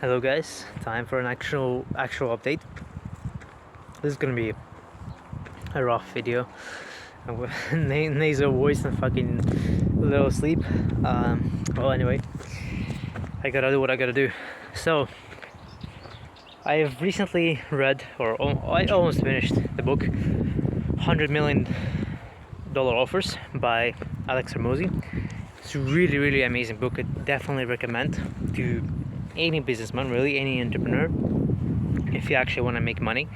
Hello guys, time for an actual update. This is gonna be a rough video. Nasal voice and fucking little sleep. Well, anyway, I gotta do what I gotta do. So, I have recently read, I almost finished the book $100 million Offers by Alex Hormozi. It's a really amazing book. I definitely recommend to any businessman, really any entrepreneur, if you actually want to make money.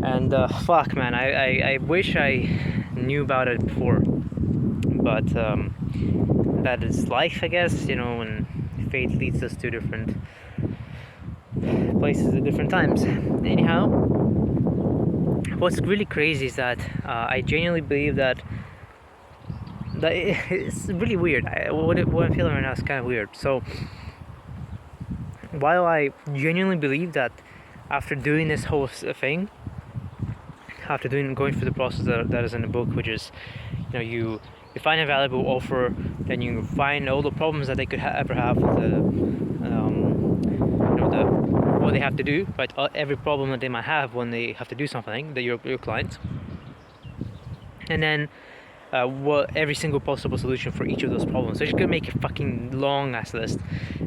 And fuck man, I wish I knew about it before, but that is life, I guess, and fate leads us to different places at different times. Anyhow, what's really crazy is that I genuinely believe that it's really weird. What I'm feeling right now is kind of weird. So while I genuinely believe that after doing this whole thing, after going through the process that is in the book, which is, you find a valuable offer, then you find all the problems that they could ever have with what they have to do, right? Every problem that they might have when they have to do something, that your clients, and then every single possible solution for each of those problems. So it's gonna make a fucking long ass list,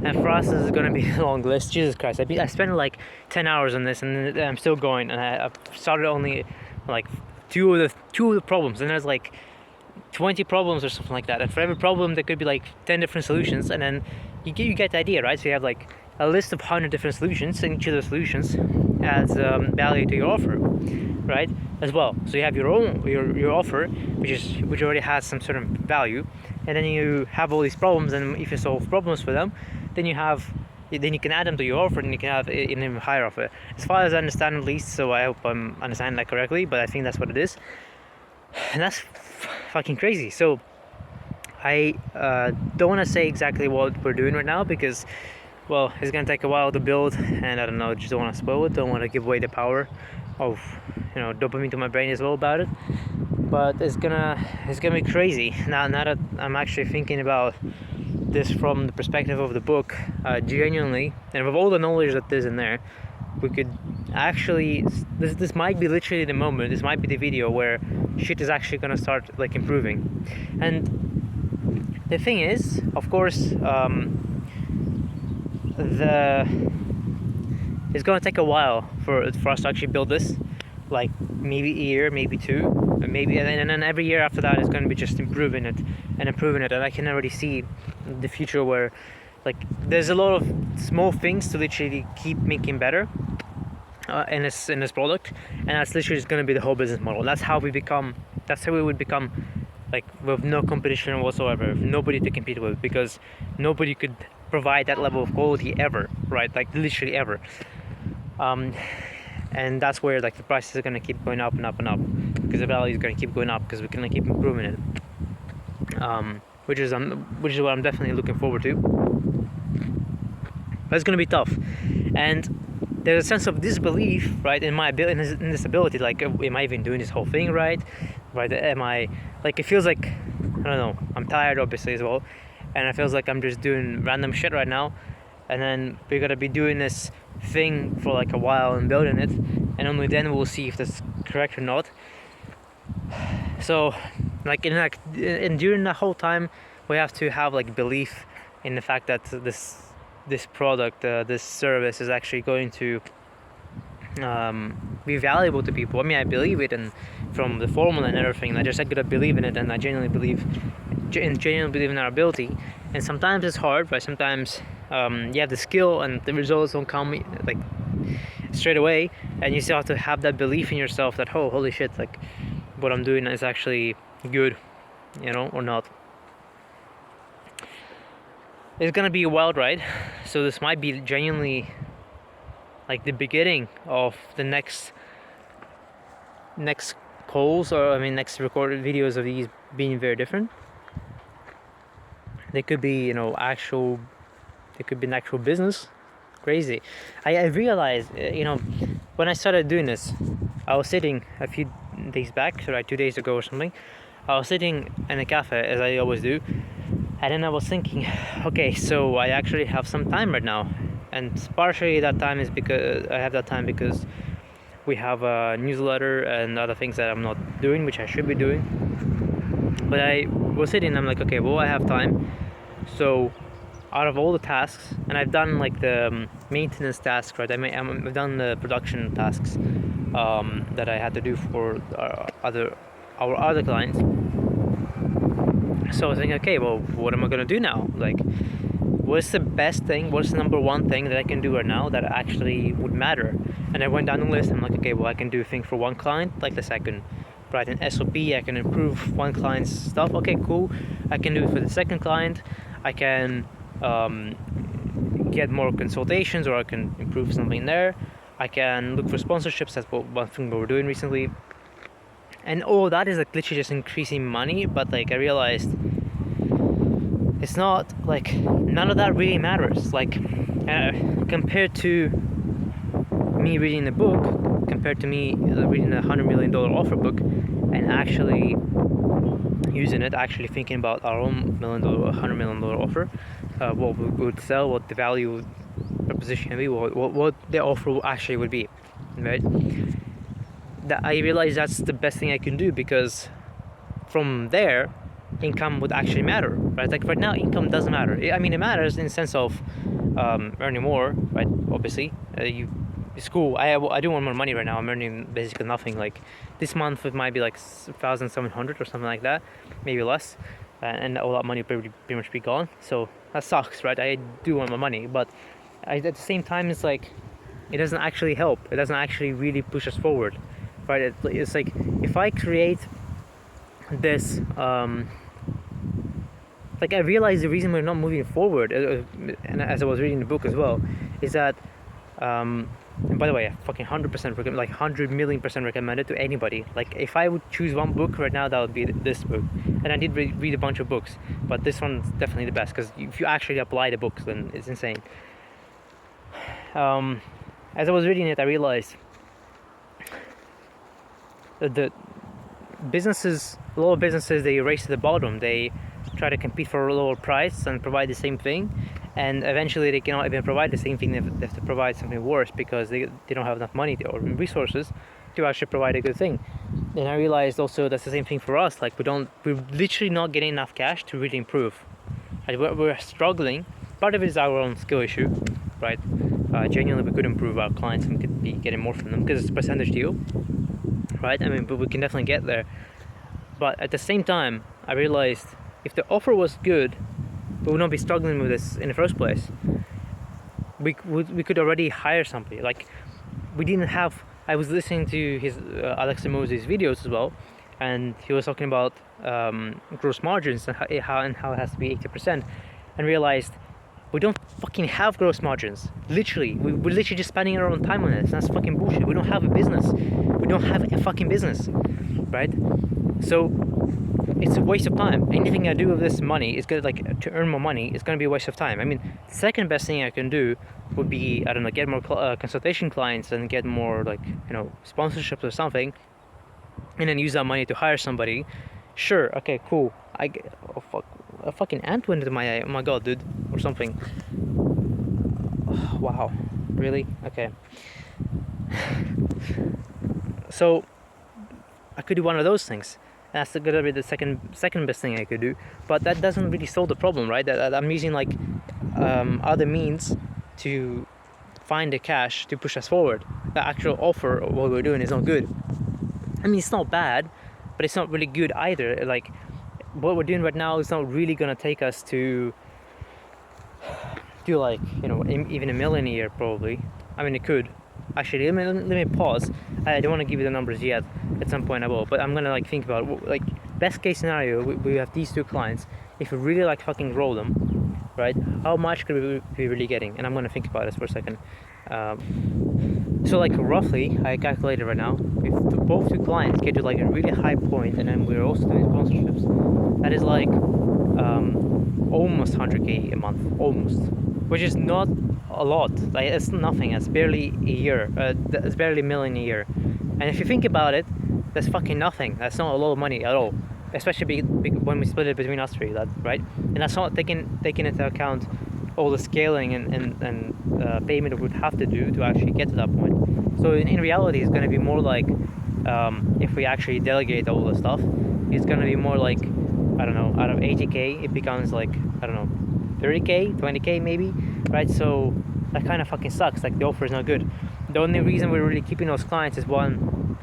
and for us this is gonna be a long list. Jesus Christ, I spent like 10 hours on this, and I'm still going, and I've started only like two of the problems, and there's like 20 problems or something like that, and for every problem there could be like 10 different solutions, and then you get the idea, right? So you have like a list of 100 different solutions, and each of the solutions adds value to your offer, right, as well. So you have your own your offer, which already has some sort of value, and then you have all these problems, and if you solve problems for them, then you can add them to your offer, and you can have an even higher offer, as far as I understand, at least. So I hope I'm understanding that correctly, but I think that's what it is, and that's fucking crazy. So I don't want to say exactly what we're doing right now, because, well, it's gonna take a while to build, and I don't know, just don't want to spoil it, don't want to give away the power of dopamine to my brain as well about it. But it's gonna be crazy now that I'm actually thinking about this from the perspective of the book, genuinely, and with all the knowledge that is in there, we could actually, this might be literally the moment, this might be the video where shit is actually gonna start like improving. And the thing is, of course, it's gonna take a while for us to actually build this, like maybe a year, maybe two, and then every year after that is going to be just improving it, and I can already see the future where, like, there's a lot of small things to literally keep making better in this product, and that's literally just going to be the whole business model. That's how we would become, like, with no competition whatsoever, nobody to compete with, because nobody could provide that level of quality ever, right? Like, literally ever. And that's where, like, the prices are going to keep going up and up and up, because the value is going to keep going up, because we're going to keep improving it, which is what I'm definitely looking forward to. But it's going to be tough, and there's a sense of disbelief, right, in my ability, in this ability. Like, am I even doing this whole thing right? Am I, like, it feels like, I don't know, I'm tired obviously as well, and it feels like I'm just doing random shit right now, and then we're gonna be doing this thing for like a while and building it, and only then we'll see if that's correct or not. So, like, and during that whole time, we have to have like belief in the fact that this product, this service is actually going to be valuable to people. I mean, I believe it, and from the formula and everything, I just gotta believe in it, and I genuinely believe in our ability. And sometimes it's hard, right? Sometimes you have the skill and the results don't come like straight away, and you still have to have that belief in yourself that, oh, holy shit, like, what I'm doing is actually good, or not. It's gonna be a wild ride, so this might be genuinely like the beginning of the next calls, or next recorded videos of these being very different. They could be, an actual business. Crazy. I realized, when I started doing this, I was sitting a few days back, so like 2 days ago or something, I was sitting in a cafe, as I always do, and then I was thinking, okay, so I actually have some time right now, and partially that time is because I have that time because we have a newsletter and other things that I'm not doing, which I should be doing. But I was sitting, I'm like, okay, well, I have time. So out of all the tasks, and I've done like the maintenance tasks, right? I've done the production tasks that I had to do for our other clients. So I was thinking, okay, well, what am I gonna do now? Like, what's the best thing? What's the number one thing that I can do right now that actually would matter? And I went down the list. I'm like, okay, well, I can do a thing for one client, like this. I can write an SOP. I can improve one client's stuff. Okay, cool. I can do it for the second client. I can get more consultations, or I can improve something there. I can look for sponsorships. That's one thing we were doing recently. And all that is like literally just increasing money. But like I realized it's not like none of that really matters. Like compared to me reading the book, compared to me reading a $100 million offer book and actually using it, actually thinking about our own $100 million offer, what we would sell, what the value proposition would be, what the offer actually would be, right? That I realized that's the best thing I can do, because from there income would actually matter, right? Like right now income doesn't matter. I mean, it matters in the sense of earning more, right? Obviously it's cool. I do want more money right now. I'm earning basically nothing. Like this month it might be like 1,700 or something like that, maybe less, and all that money will pretty much be gone. So that sucks, right? I do want my money, but at the same time it's like it doesn't actually help. It doesn't actually really push us forward, right? It's like if I create this like I realized the reason we're not moving forward, and as I was reading the book as well, is that and by the way, I fucking 100% recommend, like 100 million% recommend it to anybody. Like if I would choose one book right now, that would be this book. And I did read a bunch of books, but this one's definitely the best, because if you actually apply the books, then it's insane. As I was reading it, I realized that a lot of businesses, they race to the bottom. They try to compete for a lower price and provide the same thing, and eventually they cannot even provide the same thing. They have to provide something worse because they don't have enough money or resources to actually provide a good thing. And I realized also that's the same thing for us. Like we're literally not getting enough cash to really improve. We're struggling. Part of it is our own skill issue, right? Genuinely, we could improve our clients and we could be getting more from them because it's a percentage deal, right? I mean, but we can definitely get there. But at the same time, I realized if the offer was good, we would not be struggling with this in the first place. We could already hire somebody. Like we didn't have. I was listening to his Alex Moses videos as well, and he was talking about gross margins and how it has to be 80%, and realized we don't fucking have gross margins. Literally, we're literally just spending our own time on this. That's fucking bullshit. We don't have a business. We don't have a fucking business, right? So it's a waste of time. Anything I do with this money is good, like to earn more money, it's gonna be a waste of time. I mean, the second best thing I can do would be, I don't know, get more consultation clients and get more, like, you know, sponsorships or something, and then use that money to hire somebody. Sure, okay, cool. Oh fuck, a fucking ant went into my eye. Oh my god, dude, or something. Oh, wow, really? Okay. So I could do one of those things. That's gonna be the second best thing I could do, but that doesn't really solve the problem, right? That I'm using like other means to find the cash to push us forward. The actual offer of what we're doing is not good. I mean, it's not bad, but it's not really good either. Like what we're doing right now is not really gonna take us to do, like, you know, even $1 million a year probably. I mean, it could. Actually, let me pause. I don't want to give you the numbers yet. At some point I will, but I'm gonna like think about it. Like best case scenario, we have these two clients. If we really like fucking roll them, right? How much could we be really getting? And I'm gonna think about this for a second. So like roughly, I calculated right now, if both two clients get to like a really high point, and then we're also doing sponsorships, that is like almost 100k a month, almost, which is not a lot. Like it's nothing. It's barely a year. It's barely $1 million a year. And if you think about it, that's fucking nothing. That's not a lot of money at all, especially when we split it between us three. That, right? And that's not taking into account all the scaling and payment would have to do to actually get to that point. So in reality, it's going to be more like if we actually delegate all the stuff, it's going to be more like, I don't know, out of 80k, it becomes like, I don't know, 30k, 20k maybe, right? So that kind of fucking sucks. Like the offer is not good. The only reason we're really keeping those clients is one,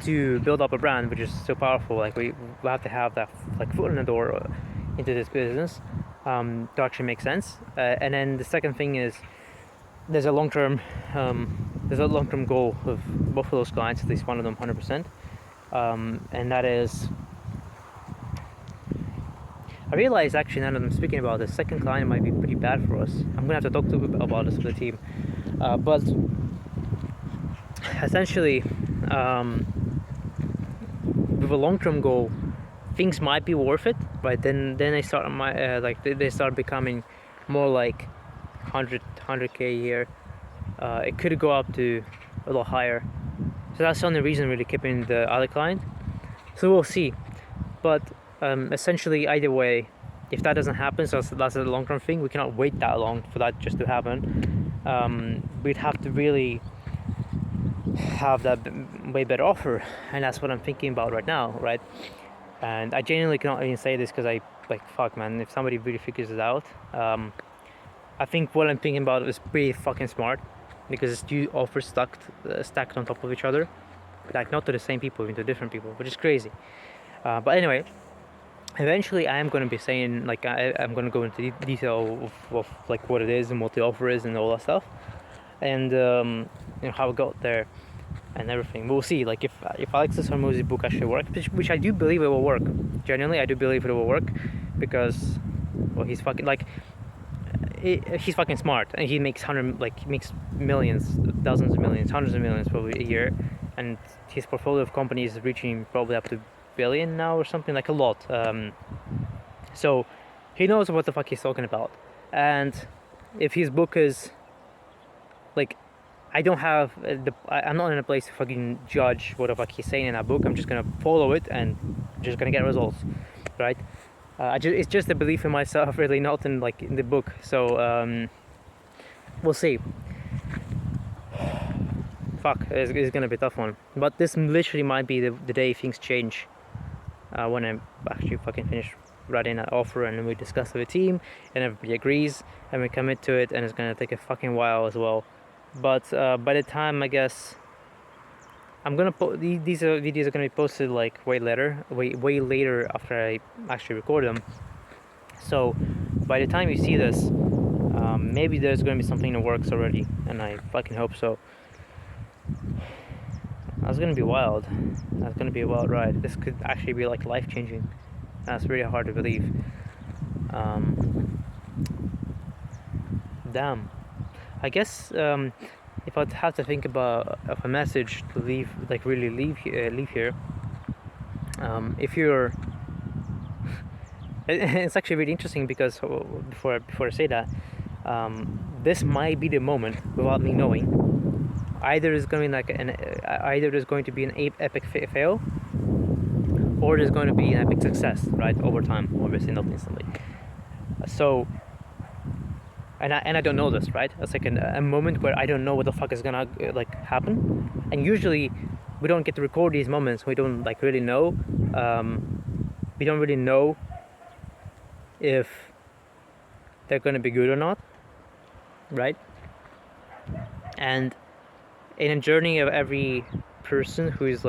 to build up a brand, which is so powerful. Like we have to have that like foot in the door into this business to actually make sense. And then the second thing is there's a long-term goal of both of those clients, at least one of them 100%, and that is, I realize actually now that I'm speaking about this, second client might be pretty bad for us. I'm gonna have to talk about this with the team, but essentially with a long-term goal, things might be worth it, right? Then they start they start becoming more like 100k a year. It could go up to a lot higher. So that's the only reason really keeping the other client. So we'll see. But essentially, either way, if that doesn't happen, so that's a long-term thing. We cannot wait that long for that just to happen. We'd have to really have that way better offer, and that's what I'm thinking about right now, right? And I genuinely cannot even say this because I like, fuck man, if somebody really figures it out, I think what I'm thinking about is pretty fucking smart, because it's two offers stacked on top of each other, like not to the same people, even to different people, which is crazy. But anyway, eventually I am going to be saying, like, I'm going to go into detail of like what it is and what the offer is and all that stuff, and how it got there and everything. We'll see, like if Alexis Hormozzi's book actually works, which I do believe it will work. Genuinely, I do believe it will work, because, well, he's fucking like, he's fucking smart, and he makes millions, dozens of millions, hundreds of millions probably a year, and his portfolio of companies is reaching probably up to billion now or something, like a lot. So he knows what the fuck he's talking about, and if his book is like, I'm not in a place to fucking judge what the fuck he's saying in that book. I'm just gonna follow it and just gonna get results, right? It's just a belief in myself, really, not in the book. So we'll see. Fuck, it's gonna be a tough one. But this literally might be the day things change, when I actually fucking finish writing that offer, and then we discuss it with the team, and everybody agrees, and we commit to it, and it's gonna take a fucking while as well. But by the time, I guess, I'm gonna these videos are gonna be posted like way later after I actually record them. So by the time you see this, maybe there's gonna be something in the works already, and I fucking hope so. That's gonna be wild. That's gonna be a wild ride. This could actually be like life changing. That's really hard to believe. Damn. I guess if I'd have to think of a message to leave here, if you're, it's actually really interesting, because before I say that, this might be the moment, without me knowing, either there's going to be an epic fail, or there's going to be an epic success, right, over time, obviously not instantly. So. And I don't know this, right? It's like a moment where I don't know what the fuck is gonna happen, and usually we don't get to record these moments. We don't really know. We don't really know if they're gonna be good or not, right? And in a journey of every person who is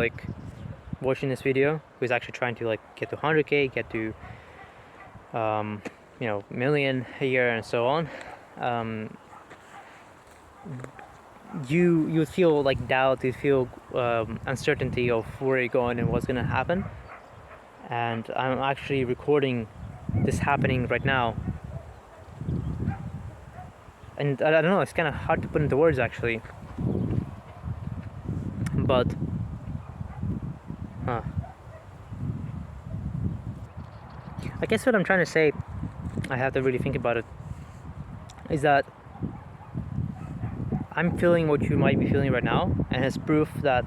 watching this video, who is actually trying to get to 100k, get to million a year, and so on. You feel doubt, you feel uncertainty of where you're going and what's gonna happen. And I'm actually recording this happening right now, and I don't know, it's kind of hard to put into words actually, but I guess what I'm trying to say, I have to really think about it, is that I'm feeling what you might be feeling right now, and it's proof that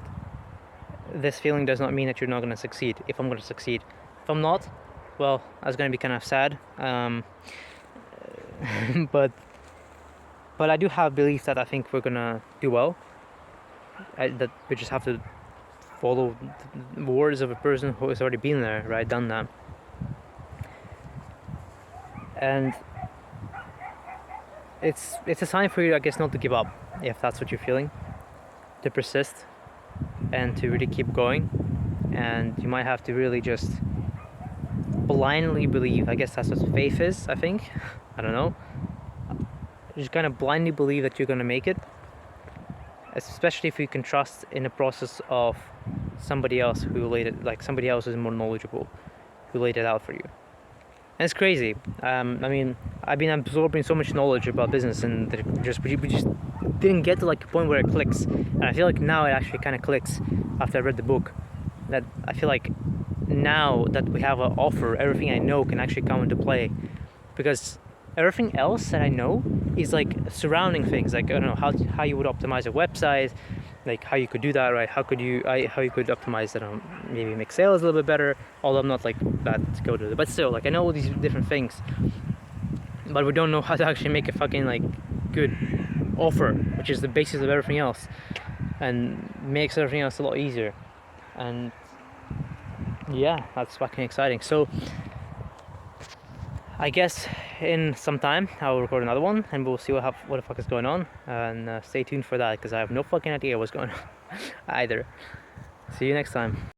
this feeling does not mean that you're not going to succeed. If I'm going to succeed, if I'm not, well, that's going to be kind of sad. But But I do have belief that I think we're gonna do well. That we just have to follow the words of a person who has already been there, right, done that. And it's a sign for you, I guess, not to give up if that's what you're feeling, to persist and to really keep going. And you might have to really just blindly believe. I guess that's what faith is, I think. I don't know. Just kind of blindly believe that you're gonna make it, especially if you can trust in the process of somebody else who laid it, like somebody else who's more knowledgeable, who laid it out for you. And it's crazy. I mean, I've been absorbing so much knowledge about business, and we just didn't get to like a point where it clicks. And I feel like now it actually kind of clicks after I read the book. That I feel like now that we have an offer, everything I know can actually come into play, because everything else that I know is like surrounding things. Like, I don't know how you would optimize a website, like how you could do that, right? How you could optimize it on, maybe make sales a little bit better. Although I'm not like that to go to it, but still, like I know all these different things, but we don't know how to actually make a fucking like good offer, which is the basis of everything else, and makes everything else a lot easier. And yeah, that's fucking exciting. So I guess in some time I'll record another one, and we'll see what the fuck is going on, and stay tuned for that, because I have no fucking idea what's going on either. See you next time.